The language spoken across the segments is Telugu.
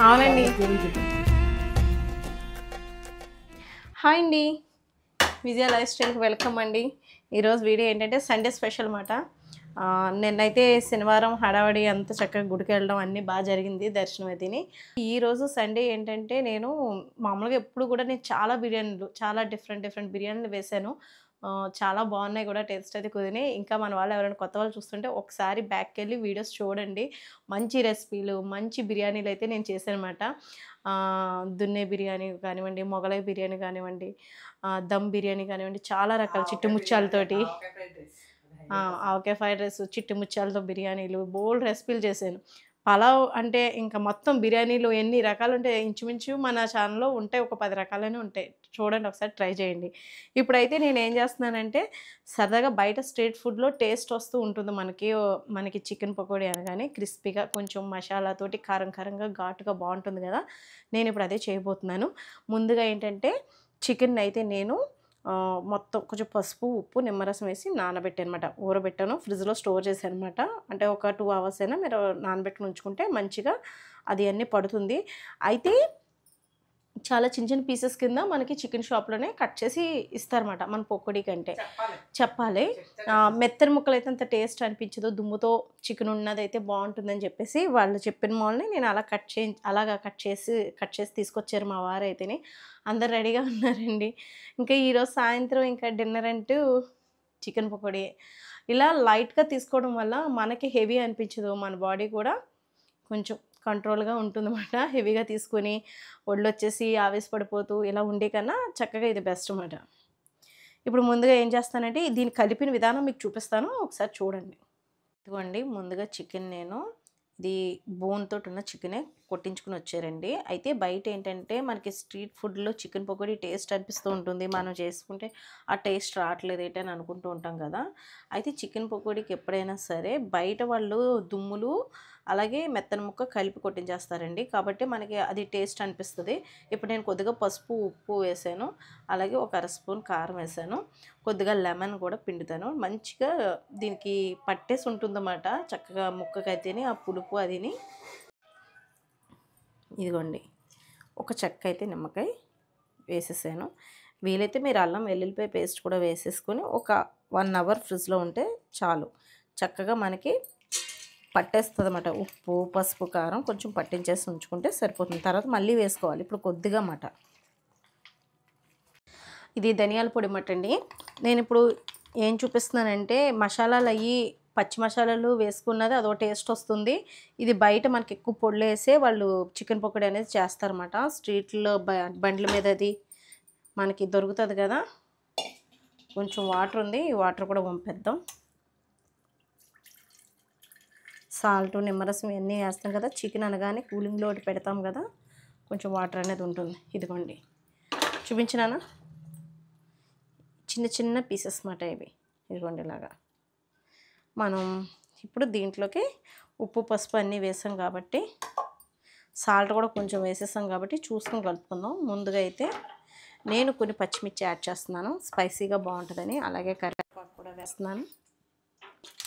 అవునండి. హాయ్ అండి, విజయ లైఫ్ స్టైల్కి వెల్కమ్ అండి. ఈరోజు వీడియో ఏంటంటే సండే స్పెషల్ అన్నమాట. నిన్నైతే శనివారం హడావడి అంత చక్కగా గుడికి వెళ్ళడం అన్నీ బాగా జరిగింది, దర్శనం అయితేని. ఈరోజు సండే ఏంటంటే నేను మామూలుగా ఎప్పుడు కూడా నేను చాలా బిర్యానీలు, చాలా డిఫరెంట్ బిర్యానీలు వేశాను. చాలా బాగున్నాయి కూడా, టేస్ట్ అయితే కుదిరినాయి. ఇంకా మన వాళ్ళు ఎవరైనా కొత్త వాళ్ళు చూస్తుంటే ఒకసారి బ్యాక్కి వెళ్ళి వీడియోస్ చూడండి. మంచి రెసిపీలు, మంచి బిర్యానీలు అయితే నేను చేశాను అనమాట. దున్నే బిర్యానీ కానివ్వండి, మొగలై బిర్యానీ కానివ్వండి, దమ్ బిర్యానీ కానివ్వండి, చాలా రకాల చిట్టు ముత్యాలతోటి, ఆవకాయ ఫ్రైడ్ రైస్, చిట్టి ముత్యాలతో బిర్యానీలు, బోల్డ్ రెసిపీలు చేశాను. పలావ్ అంటే ఇంకా మొత్తం బిర్యానీలు ఎన్ని రకాలు ఉంటాయి, ఇంచుమించు మన ఛానల్లో ఉంటాయి, ఒక 10 రకాలనే ఉంటాయి. చూడండి, ఒకసారి ట్రై చేయండి. ఇప్పుడైతే నేను ఏం చేస్తున్నానంటే సరదాగా బయట స్ట్రీట్ ఫుడ్లో టేస్ట్ వస్తూ ఉంటుంది మనకి చికెన్ పకోడీ అనగానే క్రిస్పీగా కొంచెం మసాలాతోటి కారంగా ఘాటుగా బాగుంటుంది కదా. నేను ఇప్పుడు అదే చేయబోతున్నాను. ముందుగా ఏంటంటే చికెన్ అయితే నేను మొత్తం కొంచెం పసుపు, ఉప్పు, నిమ్మరసం వేసి నానబెట్టానమాట. ఊరబెట్టాను, ఫ్రిడ్జ్లో స్టోర్ చేశాను అనమాట. అంటే ఒక 2 అవర్స్ అయినా మీరు నానబెట్టుకుని ఉంచుకుంటే మంచిగా అది అన్నీ పడుతుంది. అయితే చాలా చిన్న పీసెస్ కింద మనకి చికెన్ షాప్లోనే కట్ చేసి ఇస్తారన్నమాట, మన పకోడీ కంటే చెప్పాలి. మెత్తని ముక్కలు అయితే అంత టేస్ట్ అనిపించదు, దుమ్ముతో చికెన్ ఉన్నదైతే బాగుంటుందని చెప్పేసి వాళ్ళు చెప్పిన మాల్ని నేను అలాగా కట్ చేసి తీసుకొచ్చారు మా వారు అయితేనే. అందరు రెడీగా ఉన్నారండి. ఇంకా ఈరోజు సాయంత్రం ఇంకా డిన్నర్ అంటూ చికెన్ పకోడీ. ఇలా లైట్గా తీసుకోవడం వల్ల మనకి హెవీ అనిపించదు, మన బాడీ కూడా కొంచెం కంట్రోల్గా ఉంటుందన్నమాట. హెవీగా తీసుకొని ఒళ్ళొచ్చేసి ఆవేశపడిపోతూ ఇలా ఉండే కన్నా చక్కగా ఇది బెస్ట్ అన్నమాట. ఇప్పుడు ముందుగా ఏం చేస్తానంటే దీన్ని కలిపిన విధానం మీకు చూపిస్తాను, ఒకసారి చూడండి. ఇదిగోండి, ముందుగా చికెన్ నేను ఇది బోన్ తోటి ఉన్న చికెనే కొట్టించుకుని వచ్చారండి. అయితే బయట ఏంటంటే మనకి స్ట్రీట్ ఫుడ్లో చికెన్ పకోడీ టేస్ట్ అనిపిస్తూ ఉంటుంది, మనం చేసుకుంటే ఆ టేస్ట్ రావట్లేదు ఏంటని అనుకుంటూ ఉంటాం కదా. అయితే చికెన్ పకోడీకి ఎప్పుడైనా సరే బయట వాళ్ళు దుమ్ములు అలాగే మెత్తని ముక్క కలిపి కొట్టించేస్తారండి, కాబట్టి మనకి అది టేస్ట్ అనిపిస్తుంది. ఇప్పుడు నేను కొద్దిగా పసుపు, ఉప్పు వేసాను, అలాగే ఒక 1/2 స్పూన్ కారం వేసాను, కొద్దిగా లెమన్ కూడా పిండుతాను. మంచిగా దీనికి పట్టేసి ఉంటుందన్నమాట చక్కగా ముక్కకైతేనే ఆ పులుపు అదిని. ఇదిగోండి, ఒక చెక్క అయితే నిమ్మకాయ వేసేసాను. వీలైతే మీరు అల్లం వెల్లుల్లిపాయ పేస్ట్ కూడా వేసేసుకొని ఒక 1 అవర్ ఫ్రిడ్జ్లో ఉంటే చాలు, చక్కగా మనకి పట్టేస్తుంది అన్నమాట. ఉప్పు, పసుపు, కారం కొంచెం పట్టించేసి ఉంచుకుంటే సరిపోతుంది. తర్వాత మళ్ళీ వేసుకోవాలి. ఇప్పుడు కొద్దిగా అన్నమాట. ఇది ధనియాల పొడి అన్నమాట అండి. నేను ఇప్పుడు ఏం చూపిస్తున్నానంటే మసాలాలు అయ్యి పచ్చి మసాలాలు వేసుకున్నది అదో టేస్ట్ వస్తుంది. ఇది బయట మనకి ఎక్కువ పొడులు వేసే వాళ్ళు చికెన్ పకోడీ అనేది చేస్తారన్నమాట. స్ట్రీట్లో బండ్ల మీద అది మనకి దొరుకుతుంది కదా. కొంచెం వాటర్ ఉంది, ఈ వాటర్ కూడా పంపేద్దాం. సాల్ట్, నిమ్మరసం ఇవన్నీ వేస్తాం కదా, చికెన్ అనగానే కూలింగ్లో ఒకటి పెడతాం కదా, కొంచెం వాటర్ అనేది ఉంటుంది. ఇదిగోండి, చూపించినానా, చిన్న పీసెస్ అన్నమాట ఇవి. ఇదిగోండి ఇలాగా. మనం ఇప్పుడు దీంట్లోకి ఉప్పు, పసుపు అన్నీ వేసాం కాబట్టి, సాల్ట్ కూడా కొంచెం వేసేసాం కాబట్టి చూసుకొని కలుపుకుందాం. ముందుగా అయితే నేను కొన్ని పచ్చిమిర్చి యాడ్ చేస్తున్నాను, స్పైసీగా బాగుంటుందని. అలాగే కరివేపాకు కూడా వేస్తున్నాను,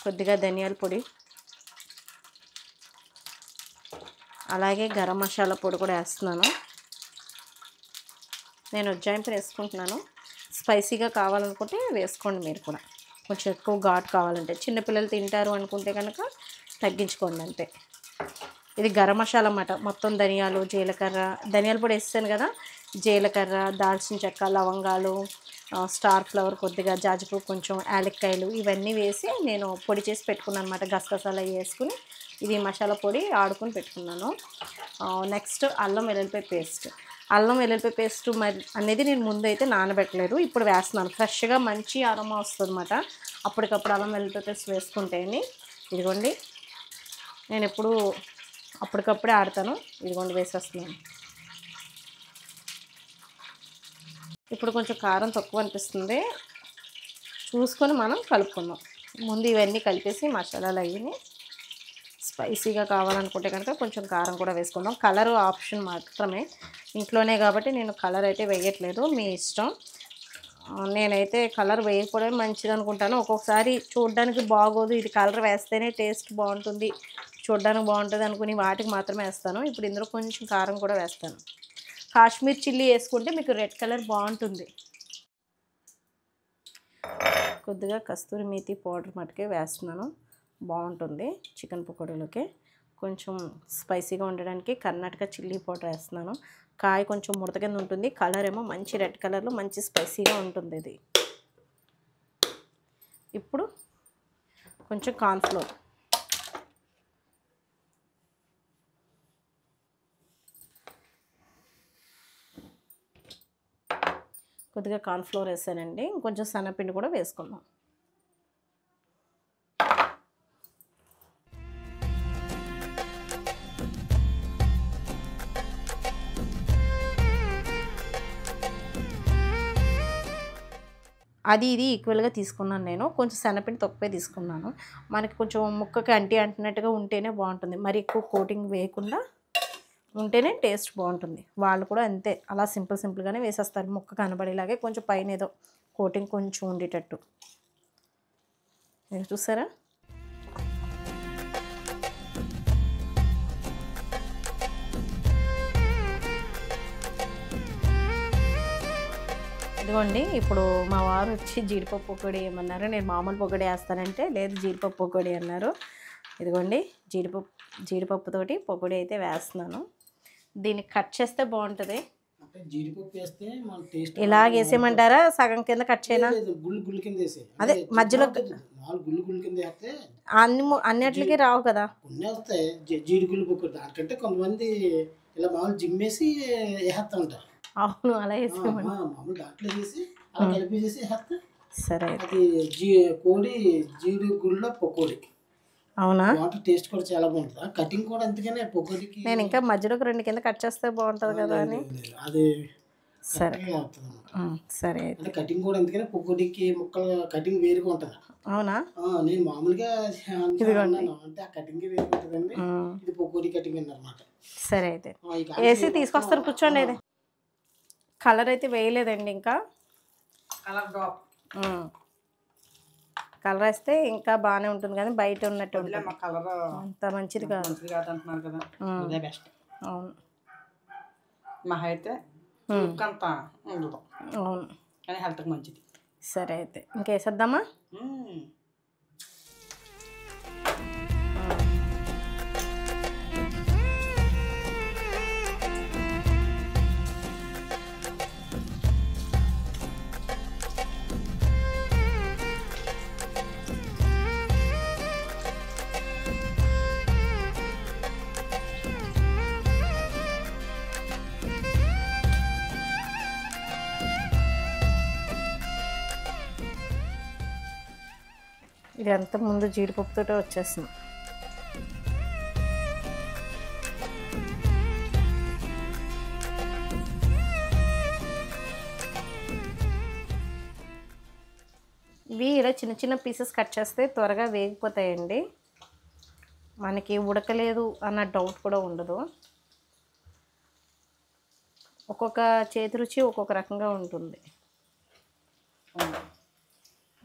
కొద్దిగా ధనియాల పొడి, అలాగే గరం మసాలా పొడి కూడా వేస్తున్నాను. నేను ఉజ్జాయింపు వేసుకుంటున్నాను, స్పైసీగా కావాలనుకుంటే వేసుకోండి మీరు కూడా. కొంచెం ఎక్కువ ఘాటు కావాలంటే, చిన్నపిల్లలు తింటారు అనుకుంటే కనుక తగ్గించుకోండి అంతే. ఇది గరం మసాలా అన్నమాట. మొత్తం ధనియాలు, జీలకర్ర, ధనియాల పొడి వేస్తాను కదా, జీలకర్ర, దాల్చిన చెక్క, లవంగాలు, స్టార్ ఫ్లవర్, కొద్దిగా జాజిపువ్వు, కొంచెం యాలక్కాయలు, ఇవన్నీ వేసి నేను పొడి చేసి పెట్టుకున్నాను అన్నమాట. గసగసాలు వేసుకుని ఇది మసాలా పొడి ఆడుకొని పెట్టుకున్నాను. నెక్స్ట్ అల్లం వెల్లుల్లిపాయ పేస్ట్ అనేది నేను ముందు అయితే నానబెట్టలేదు, ఇప్పుడు వేస్తున్నాను. ఫ్రెష్గా మంచి అరోమా వస్తుంది అన్నమాట అప్పటికప్పుడు అల్లం వెల్లుల్లిపాయ పేస్ట్ వేసుకుంటేని. ఇదిగోండి, నేను ఎప్పుడు అప్పటికప్పుడే ఆడతాను. ఇదిగోండి వేసేస్తున్నాను. ఇప్పుడు కొంచెం కారం తక్కువ అనిపిస్తుంది, చూసుకొని మనం కలుపుకుందాం. ముందు ఇవన్నీ కలిపేసి మసాలాలు అయ్యి స్పైసీగా కావాలనుకుంటే కనుక కొంచెం కారం కూడా వేసుకుందాం. కలర్ ఆప్షన్ మాత్రమే, ఇంట్లోనే కాబట్టి నేను కలర్ అయితే వేయట్లేదు, మీ ఇష్టం. నేనైతే కలర్ వేయకపోవడం మంచిది అనుకుంటాను. ఒక్కొక్కసారి చూడడానికి బాగోదు, ఇది కలర్ వేస్తేనే టేస్ట్ బాగుంటుంది, చూడడానికి బాగుంటుంది అనుకుని వాటికి మాత్రమే వేస్తాను. ఇప్పుడు ఇందులో కొంచెం కారం కూడా వేస్తాను. కాశ్మీర్ చిల్లీ వేసుకుంటే మీకు రెడ్ కలర్ బాగుంటుంది. కొద్దిగా కస్తూరి మేతి పౌడర్ మటుకే వేస్తున్నాను, బాగుంటుంది చికెన్ పకోడీలోకి. కొంచెం స్పైసీగా ఉండడానికి కర్ణాటక చిల్లీ పౌడర్ వేస్తున్నాను. కాయ కొంచెం ముడత కింద ఉంటుంది, కలర్ ఏమో మంచి రెడ్ కలర్లో మంచి స్పైసీగా ఉంటుంది ఇది. ఇప్పుడు కొంచెం కార్న్ఫ్లోర్, కొద్దిగా కార్న్ఫ్లోర్ వేసానండి. ఇంకొంచెం శనగపిండి కూడా వేసుకుందాం. అది ఇది ఈక్వల్గా తీసుకున్నాను నేను. కొంచెం శనగపిండి తక్కువే తీసుకున్నాను. మనకి కొంచెం ముక్కకి అంటున్నట్టుగా ఉంటేనే బాగుంటుంది. మరి ఎక్కువ కోటింగ్ వేయకుండా ఉంటేనే టేస్ట్ బాగుంటుంది. వాళ్ళు కూడా అంతే, అలా సింపుల్గానే వేసేస్తారు. ముక్క కనబడేలాగే కొంచెం పైన ఏదో కోటింగ్ కొంచెం ఉండేటట్టు. మీరు చూసారా? ఇదిగోండి, ఇప్పుడు మా వారు వచ్చి జీడిపప్పు పకోడీ ఏమన్నారు. నేను మామూలు పకోడీ వేస్తానంటే లేదు జీడిపప్పు పకోడీ అన్నారు. ఇదిగోండి, జీడిపప్పుతోటి పకోడీ అయితే వేస్తున్నాను. దీన్ని కట్ చేస్తే బాగుంటుంది. ఇలాగ వేసేయమంటారా? సగం కింద కట్ చేయనా? అదే మధ్యలో అన్నిటికి రావు కదా. కొంతమంది ఇలా మామూలు జిమ్మేసి వేస్తా ఉంటారు. అవును, అలా వేసేయమండి. సరే, కోడి జీడి గుళ్ళ పకోడీ. అవునా? టేస్ట్ కూడా చాలా బాగుంటుంది. కటింగ్ కూడా అందుకనే పకోడీకి నేను ఇంకా మధ్యలోకి 2 కింద కట్ చేస్తే బాగుంటుంది కదా అని. అది సరే సరే, అంటే కటింగ్ కూడా అందుకనే పకోడీకి ముక్కలు కటింగ్ వేరుగా ఉంటుంది. అవునా? నేను మామూలుగా అంటే ఆ కటింగ్ వేరు ఉంటుందండి. ఇది పకోడీ కటింగ్ అన్నమాట. సరే, అయితే వేసి తీసుకొస్తారు, కూర్చోండి. అయితే కలర్ అయితే వేయలేదండి ఇంకా. కలర్ వేస్తే ఇంకా బాగానే ఉంటుంది, కానీ బయట ఉన్నట్టు అంత మంచిది కాదు. అవును, మహా అయితే అవును, కానీ హెల్త్కి మంచిది. సరే, అయితే ఇంకేసేద్దామా? ఇది అంత ముందు జీడిపప్పుతో వచ్చేస్తుంది. ఇవి ఇలా చిన్న చిన్న పీసెస్ కట్ చేస్తే త్వరగా వేగిపోతాయండి. మనకి ఉడకలేదు అన్న డౌట్ కూడా ఉండదు. ఒక్కొక్క చేతి రుచి ఒక్కొక్క రకంగా ఉంటుంది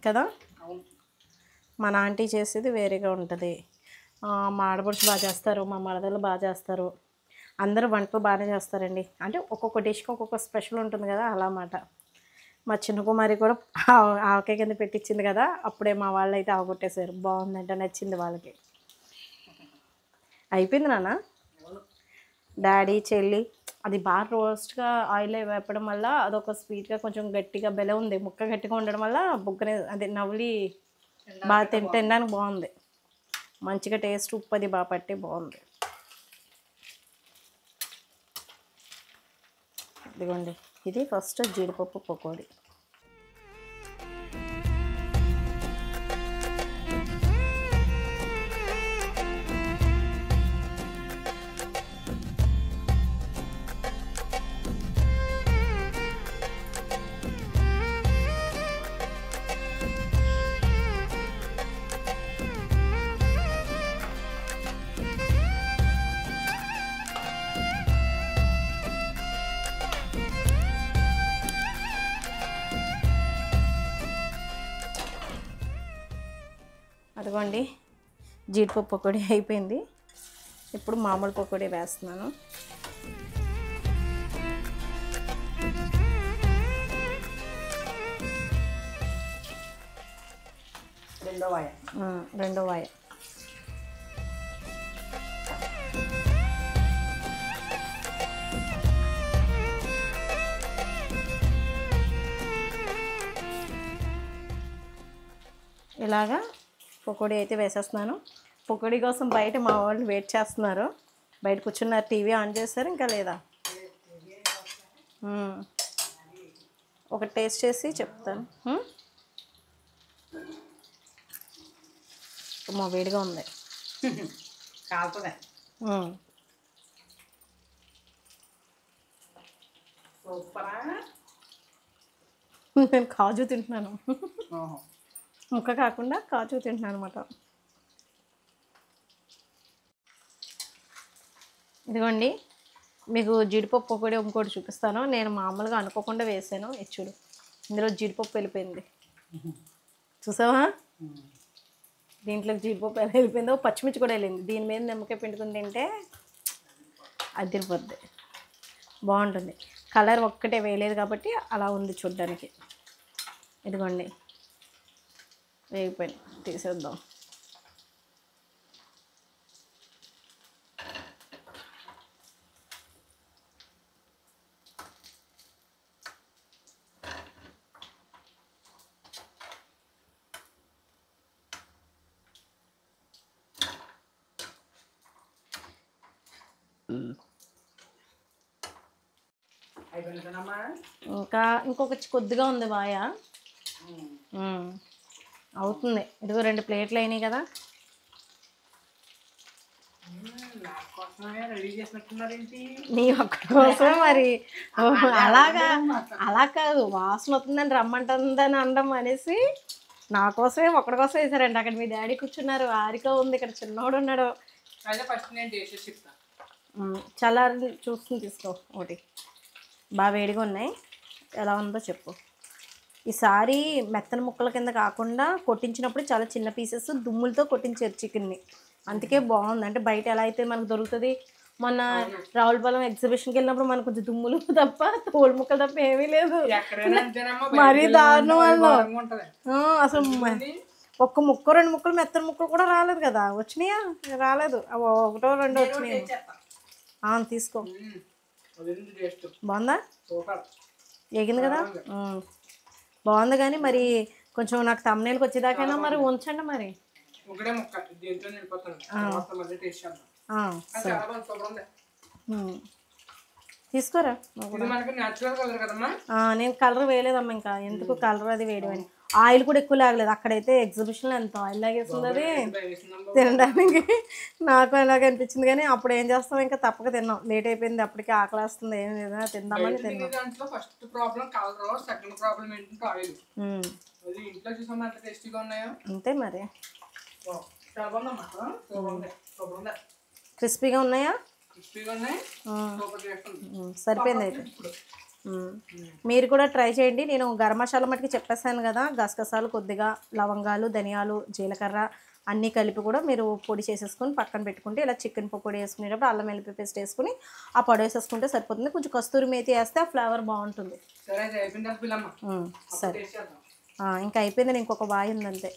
కదా. మన ఆంటీ చేసేది వేరేగా ఉంటుంది. మా ఆడపడుచు బాగా చేస్తారు, మా మరదలు బాగా చేస్తారు. అందరూ వంటలు బాగానే చేస్తారండి. అంటే ఒక్కొక్క డిష్కి ఒక్కొక్క స్పెషల్ ఉంటుంది కదా, అలా మాట. మా చిన్న కుమారి కూడా ఆవకాయ కింద పెట్టించింది కదా, అప్పుడే మా వాళ్ళు అయితే ఆవగొట్టేశారు. బాగుందంటే నచ్చింది వాళ్ళకి. అయిపోయింది నాన్న. డాడీ చెల్లి అది బాగా రోస్ట్గా ఆయిల్లో వేపడం వల్ల అదొక స్వీట్గా కొంచెం గట్టిగా బెల ఉంది. ముక్క గట్టిగా ఉండడం వల్ల బుగ్గనే అదే నవ్వులి బాగా తినడానికి బాగుంది. మంచిగా టేస్ట్ ఉప్పు అది బాగా పట్టి బాగుంది. ఇదిగోండి, ఇది ఫస్ట్ జీడిపప్పు పకోడీ. అదిగోండి జీడిపప్పు పకోడీ అయిపోయింది. ఇప్పుడు మామూలు పకోడీ వేస్తున్నాను. రెండో వాయ. ఇలాగా పకోడీ అయితే వేసేస్తున్నాను. పకోడీ కోసం బయట మా వాళ్ళు వెయిట్ చేస్తున్నారు. బయట కూర్చున్నారు, టీవీ ఆన్ చేస్తారు. ఇంకా లేదా ఒక టేస్ట్ చేసి చెప్తాను. మా వేడిగా ఉంది. నేను కాజు తింటున్నాను. ముక్క కాకుండా కాజు తింటున్నాను అనమాట. ఇదిగోండి మీకు జీడిపప్పు పకోడీ ఇంకోటి చూపిస్తాను. నేను మామూలుగా అనుకోకుండా వేసాను. చూడు, ఇందులో జీడిపప్పు వెళ్ళిపోయింది. చూసావా? దీంట్లో జీడిపప్పు ఎలా వెళ్ళిపోయిందో, పచ్చిమిర్చి కూడా వెళ్ళింది. దీని మీద నిమ్మకాయ పిండుకుని తింటే అదిరిపోద్ది, బాగుంటుంది. కలర్ ఒక్కటే వేయలేదు కాబట్టి అలా ఉంది చూడ్డానికి. ఇదిగోండి వేగిపోయింది, తీసేద్దాం. ఇంకా ఇంకొక కొద్దిగా ఉంది వాయ. అవుతుంది. ఇదిగో 2 ప్లేట్లు అయినాయి కదా. నీ ఒక్కడి కోసం మరి. అలా కాదు, వాసన వస్తుందని రమ్మంటుందని అనడం అనేసి నా కోసమే ఒక్కడి కోసం వేసారండి. అక్కడ మీ డాడీ కూర్చున్నారు, హారిక ఉంది, ఇక్కడ చిన్నోడు ఉన్నాడు. చల్లారి చూసుకుని తీసుకో. ఒకటి బాగా వేడిగా ఉన్నాయి, ఎలా ఉందో చెప్పు. ఈసారి మెత్తన ముక్కల కింద కాకుండా కొట్టించినప్పుడు చాలా చిన్న పీసెస్ దుమ్ములతో కొట్టించారు చికెన్ని. అందుకే బాగుంది. అంటే బయట ఎలా అయితే మనకు దొరుకుతుంది. మొన్న రావులపాలెం ఎగ్జిబిషన్కి వెళ్ళినప్పుడు మనకు కొంచెం దుమ్ములు తప్ప, తోలు ముక్కలు తప్ప ఏమీ లేదు. మరీ దారుణం వాళ్ళు. అసలు ఒక్క ముక్క 2 ముక్కలు మెత్తన ముక్కలు కూడా రాలేదు కదా. వచ్చినాయా? రాలేదు. 1 2 వచ్చినాయి. తీసుకో. బాగుందా? ఎగింది కదా. బాగుంది. కానీ మరి కొంచెం నాకు తమ్మునేళ్ళకి వచ్చేదాకైనా మరి ఉంచండి. మరి తీసుకోరా. నేను కలర్ వేయలేదమ్మా. ఇంకా ఎందుకు కలర్ అది వేయడం. ఆయిల్ కూడా ఎక్కువ లాగలేదు. అక్కడైతే ఎగ్జిబిషన్లో ఎంత ఆయిల్ లాగేస్తుంది అది తినడానికి. నాకు అలాగే అనిపించింది. కానీ అప్పుడు ఏం చేస్తాం, ఇంకా తప్పక తిన్నాం. లేట్ అయిపోయింది, అప్పటికి ఆకలి వస్తుంది. ఏం లేదా తిందామని తిన్నాం. అంతే మరి. క్రిస్పీగా ఉన్నాయా? సరిపోయింది అయితే. మీరు కూడా ట్రై చేయండి. నేను గరం మసాలా మట్టుకు చెప్పేసాను కదా. గసగసాలు కొద్దిగా, లవంగాలు, ధనియాలు, జీలకర్ర అన్నీ కలిపి కూడా మీరు పొడి చేసేసుకొని పక్కన పెట్టుకుంటే, ఇలా చికెన్ పకోడీ వేసుకునేటప్పుడు అల్లం వెల్లుల్లి పేస్ట్ వేసుకుని ఆ పొడి వేసేసుకుంటే సరిపోతుంది. కొంచెం కస్తూరి మేతి వేస్తే ఆ ఫ్లేవర్ బాగుంటుంది. సరే, ఇంకా అయిపోయింది. ఇంకొక వాయి ఉంది అంతే.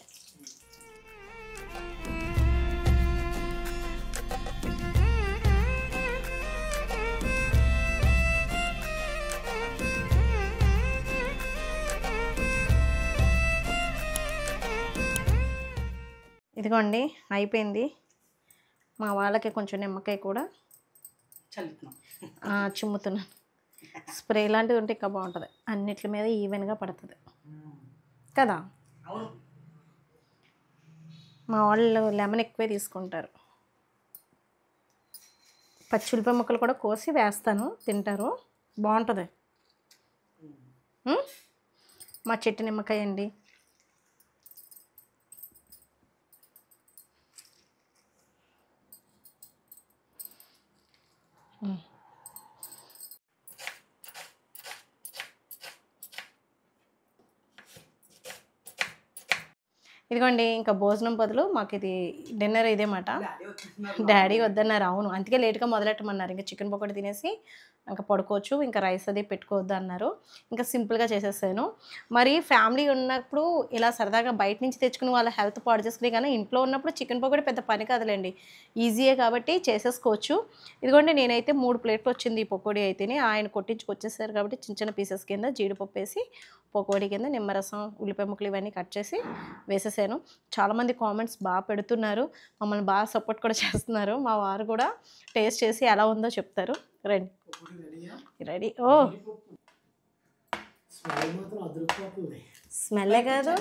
ఇదిగోండి అయిపోయింది. మా వాళ్ళకి కొంచెం నిమ్మకాయ కూడా చిమ్ముతున్నాను. స్ప్రే లాంటిది ఉంటే ఇంకా బాగుంటుంది. అన్నిటి మీద ఈవెన్గా పడుతుంది కదా. మా వాళ్ళు లెమన్ ఎక్కువే తీసుకుంటారు. పచ్చిమిరపకాయ ముక్కలు కూడా కోసి వేస్తాను, తింటారు, బాగుంటుంది. మా చెట్టు నిమ్మకాయ అండి. ఇదిగోండి ఇంకా భోజనం బదులు మాకు ఇది డిన్నర్ ఇదేమాట. డాడీ వద్దన్నారు. అవును, అందుకే లేట్గా మొదలెట్టమన్నారు. ఇంకా చికెన్ పకోడీ తినేసి ఇంకా పడుకోవచ్చు, ఇంకా రైస్ అది పెట్టుకోవద్దు అన్నారు. ఇంకా సింపుల్గా చేసేసాను. మరి ఫ్యామిలీ ఉన్నప్పుడు ఇలా సరదాగా బయట నుంచి తెచ్చుకుని వాళ్ళ హెల్త్ పాడు చేసుకుని, కానీ ఇంట్లో ఉన్నప్పుడు చికెన్ పకోడీ పెద్ద పని కాదులేండి, ఈజీయే కాబట్టి చేసేసుకోవచ్చు. ఇదిగోండి నేనైతే 3 ప్లేట్లు వచ్చింది ఈ పకోడీ అయితేనే. ఆయన కొట్టించుకొచ్చేసారు కాబట్టి చిన్న చిన్న పీసెస్ కింద జీడిపప్పు వేసి పకోడీ కింద నిమ్మరసం, ఉల్లిపాయ ముక్కలు ఇవన్నీ కట్ చేసి వేసేసాను. చాలామంది కామెంట్స్ బాగా పెడుతున్నారు, మమ్మల్ని బాగా సపోర్ట్ కూడా చేస్తున్నారు. మా వారు కూడా టేస్ట్ చేసి ఎలా ఉందో చెప్తారు. రండి. రెడీ. ఓ స్మెల్లే కాదు,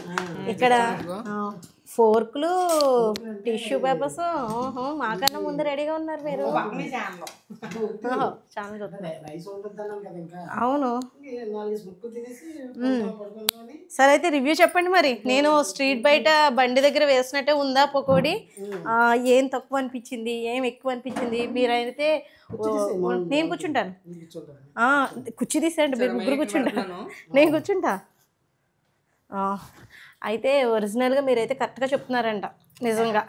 ఇక్కడ ఫోర్కులు, టిష్యూ పేపర్స్. ఓహో, మాకన్నా ముందు రెడీగా ఉన్నారు మీరు. అవును. సరే అయితే రివ్యూ చెప్పండి మరి. నేను స్ట్రీట్ బయట బండి దగ్గర వేసినట్టే ఉందా పకోడీ? ఏం తక్కువ అనిపించింది, ఏం ఎక్కువ అనిపించింది? మీరైతే నేను కూర్చుంటాను. కుర్చీ తీసేయండి, మీరు ముగ్గురు కూర్చుంటాను, నేను కూర్చుంటా. అయితే ఒరిజినల్గా మీరైతే కరెక్ట్గా చెప్తున్నారంట, నిజంగా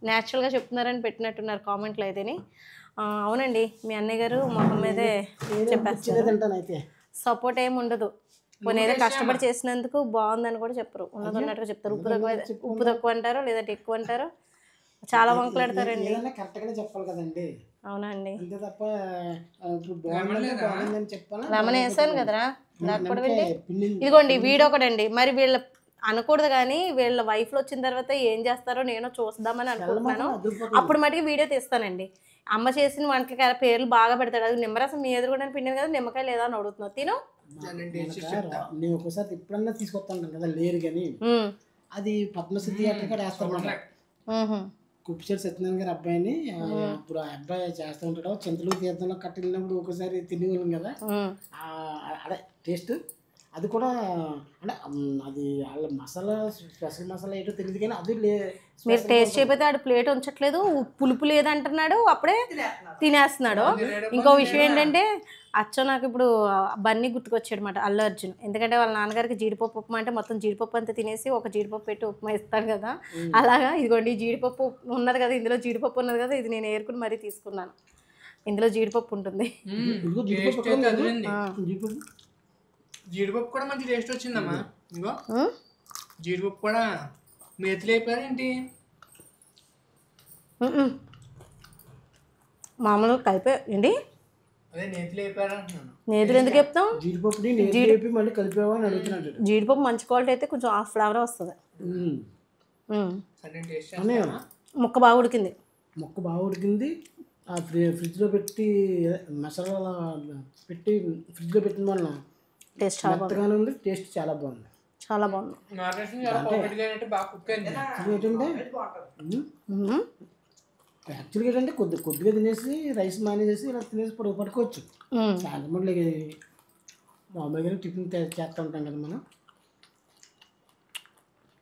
న్యాచురల్గా చెప్తున్నారని పెట్టినట్టున్నారు కామెంట్లు అయితేని. అవునండి, మీ అన్నయ్య గారు మొహం మీదే చెప్పేస్తారు, సపోర్ట్ ఏమి ఉండదు. కొన్ని ఏదో కష్టపడి చేసినందుకు బాగుందని కూడా చెప్పరు, ఉన్నది ఉన్నట్టుగా చెప్తారు. ఉప్పు తక్కువ అంటారో లేదంటే ఎక్కువ అంటారో చాలా వంకలాడతారండి. అవునండి, లెమన్ వేసాను కదరా, లేకపోతే ఇదిగోండి వీడియో ఒకటండి. మరి వీళ్ళ అనకూడదు, కానీ వీళ్ళ వైఫ్లు వచ్చిన తర్వాత ఏం చేస్తారో నేను చూద్దామని అనుకుంటున్నాను. అప్పుడు మటుకు వీడియో తీస్తానండి. అమ్మ చేసిన వంటలకి పేర్లు బాగా పెడతాడు. అది నిమ్మరసం మీ ఎదురు కూడా పిండిన కదా, నిమ్మకాయ లేదా అని అడుగుతున్నావు. తిను. నేను ఒకసారి ఎప్పుడన్నా తీసుకొస్తాను కదా, లేరు కానీ అది పద్మశ్రీ థియేటర్ కూడా వేస్తాను. కుప్పిశెట్టి సత్యనారాయణ గారి అబ్బాయిని, అప్పుడు ఆ అబ్బాయి చేస్తూ ఉంటాడు. చింతలు తీర్థంలో కట్టినప్పుడు ఒకసారి తినేవాళ్ళం కదా, అదే టేస్ట్ అది కూడా. అంటే అది వాళ్ళ మసాలా, స్పెషల్ మసాలా ఏంటో తెలియదు కానీ అది మీరు టేస్ట్ చేయకపోతే ఆడు ప్లేట్ ఉంచట్లేదు, పులుపు లేదంటున్నాడు, అప్పుడే తినేస్తున్నాడు. ఇంకో విషయం ఏంటంటే అచ్చం నాకు ఇప్పుడు బన్నీ గుర్తుకొచ్చాడు అనమాట, అల్లు అర్జున్. ఎందుకంటే వాళ్ళ నాన్నగారికి జీడిపప్పు ఉప్మా అంటే మొత్తం జీడిపప్పు అంతా తినేసి ఒక జీడిపప్పు పెట్టి ఉప్మా ఇస్తాడు కదా, అలాగా ఇదిగోండి జీడిపప్పు ఉన్నది కదా, ఇందులో జీడిపప్పు ఉన్నది కదా, ఇది నేను ఏరుకుని మరీ తీసుకున్నాను. ఇందులో జీడిపప్పు ఉంటుంది. జీడిపప్పు కూడా మంచి టేస్ట్ వచ్చిందమ్మా. ఇంకో జీడిపప్పు కూడా మేతులు అయిపోయారు ఏంటి, మామూలుగా కలిపే ఏంటి, అదే నేతులు అయిపోయారు అంటున్నాను. నేతులు ఎందుకు చెప్తాం? జీడిపప్పు మంచి క్వాలిటీ అయితే కొంచెం హాఫ్ ఫ్లేవర్ వస్తుంది. ముక్క బాగా ఉడికింది, ముక్క బాగా ఉడికింది. ఆ ఫ్రిడ్జ్లో పెట్టి మసాలా పెట్టి ఫ్రిడ్జ్లో పెట్టిన వల్ల టేస్ట్ చాలా బాగుంది. ఉంది, టేస్ట్ చాలా బాగుంది, చాలా బాగుంది. యాక్చువల్గా ఏంటంటే కొద్దిగా తినేసి రైస్ మానేసి ఇలా తినేసి పడుకోవచ్చు. సాయంత్రం మామూలుగా టిఫిన్ చేస్తూ ఉంటాం కదా మనం.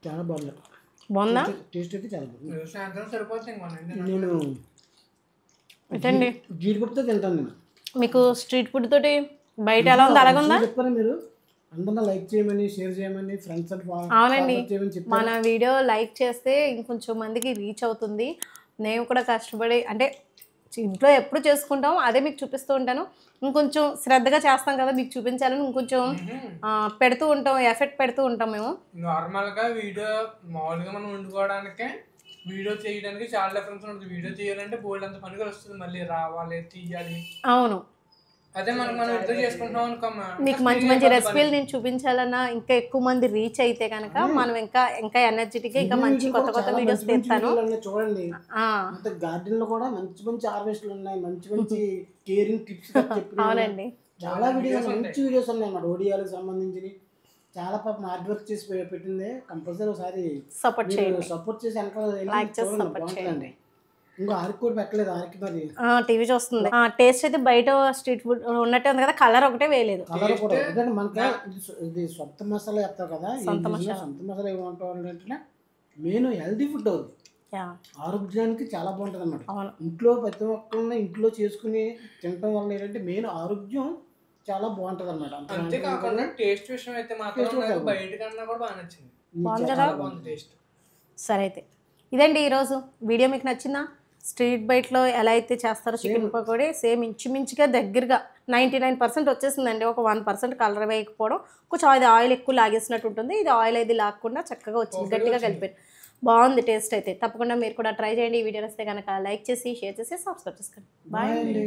చాలా బాగుందా టేస్ట్ అయితే చాలా బాగుంది. సాయంత్రం సరిపోతుంది. నేను ఏంటండి జీడిపప్పుతో తింటాను నేను. మీకు స్ట్రీట్ ఫుడ్ తోటి బయట ఎలా ఉంది అలాగ ఉందా? చెప్పారా మీరు అందరూ లైక్ చేయమని, షేర్ చేయమని, ఫ్రెండ్స్ అండ్ అవునండి, మన వీడియో లైక్ చేస్తే ఇంకొంచెం మందికి రీచ్ అవుతుంది. నేను కూడా కష్టపడి అంటే ఇంట్లో ఎప్పుడు చేసుకుంటాం అదే మీకు చూపిస్తూ ఉంటాను. ఇంకొంచెం శ్రద్ధగా చేస్తాం కదా, మీకు చూపించాలని ఇంకొంచెం పెడుతూ ఉంటాం, ఎఫెక్ట్ పెడుతూ ఉంటాం. మేము నార్మల్గా వీడియో మామూలుగా మనం వండుకోవడానికే వీడియో చేయడానికి చాలా డిఫరెన్స్ ఉంటుంది. వీడియో చేయాలంటే బోల్డ్ అంత పనిగా వస్తుంది, మళ్ళీ రావాలి, తీయాలి. అవును, అదే మనం ఇద్దరు చేసుకుంటున్నాం అనుకోమ్మా, మీకు మంచి మంచి రెసిపీలు నేను చూపించాలన్నా ఇంకా ఎక్కువ మంది రీచ్ అయితే కనుక మనం ఇంకా ఎనర్జెటిక్గా ఇంకా మంచి కొత్త వీడియోస్ తీస్తాను. చూడండి, గార్డెన్ లో కూడా మంచి హార్వెస్ట్లు ఉన్నాయి, మంచి కేరింగ్ టిప్స్. అవునండి, చాలా వీడియోస్, మంచి వీడియోస్ ఉన్నాయి అన్నమాట. ఓడియాలకు సంబంధించి చాలా పాపం హార్డ్ వర్క్ చేసి పెట్టింది. కంపల్సరీ ఒకసారి సపోర్ట్ చేసి వెనకాలండి. ఇంకో ఆరికి కూడా పెట్టలేదు, ఆరికి మరి టీవీ చూస్తుంది. టేస్ట్ అయితే బయట స్ట్రీట్ ఫుడ్ ఉన్నట్టే ఉంది కదా, కలర్ ఒకటే వేయలేదు. కలర్ కూడా ఎందుకంటే మనకి ఇది సొంత మసాలా వేస్తారు కదా, సొంత మసాలా ఏమంటారు మెయిన్ హెల్తీ ఫుడ్ అవుతుంది, ఆరోగ్యానికి చాలా బాగుంటుంది అన్నమాట. ఇంట్లో ప్రతి ఒక్కరిని ఇంట్లో చేసుకుని తినడం వల్ల ఏంటంటే మెయిన్ ఆరోగ్యం చాలా బాగుంటది అనమాట. అంతేకాకుండా టేస్ట్ విషయం అయితే మాత్రం నాకు బయట కన్నా కూడా బాగా నచ్చింది. బాగుంది కదా. బాగుంది టేస్ట్. సరే అయితే ఇదండి ఈరోజు వీడియో. మీకు నచ్చిందా? స్ట్రీట్ బైట్లో ఎలా అయితే చేస్తారో చికెన్ పకోడీ సేమ్ ఇంచుమించుగా దగ్గరగా 99% వచ్చేసిందండి. ఒక 1% కలర్ వేయకపోవడం, కొంచెం అది ఆయిల్ ఎక్కువ లాగేసినట్టు ఉంటుంది. ఇది ఆయిల్ అది లాగకుండా చక్కగా వచ్చింది, గట్టిగా కలిపారు. బాగుంది టేస్ట్ అయితే. తప్పకుండా మీరు కూడా ట్రై చేయండి. ఈ వీడియో వస్తే కనుక లైక్ చేసి, షేర్ చేసి, సబ్స్క్రైబ్ చేసుకోండి. బాయ్ అండి.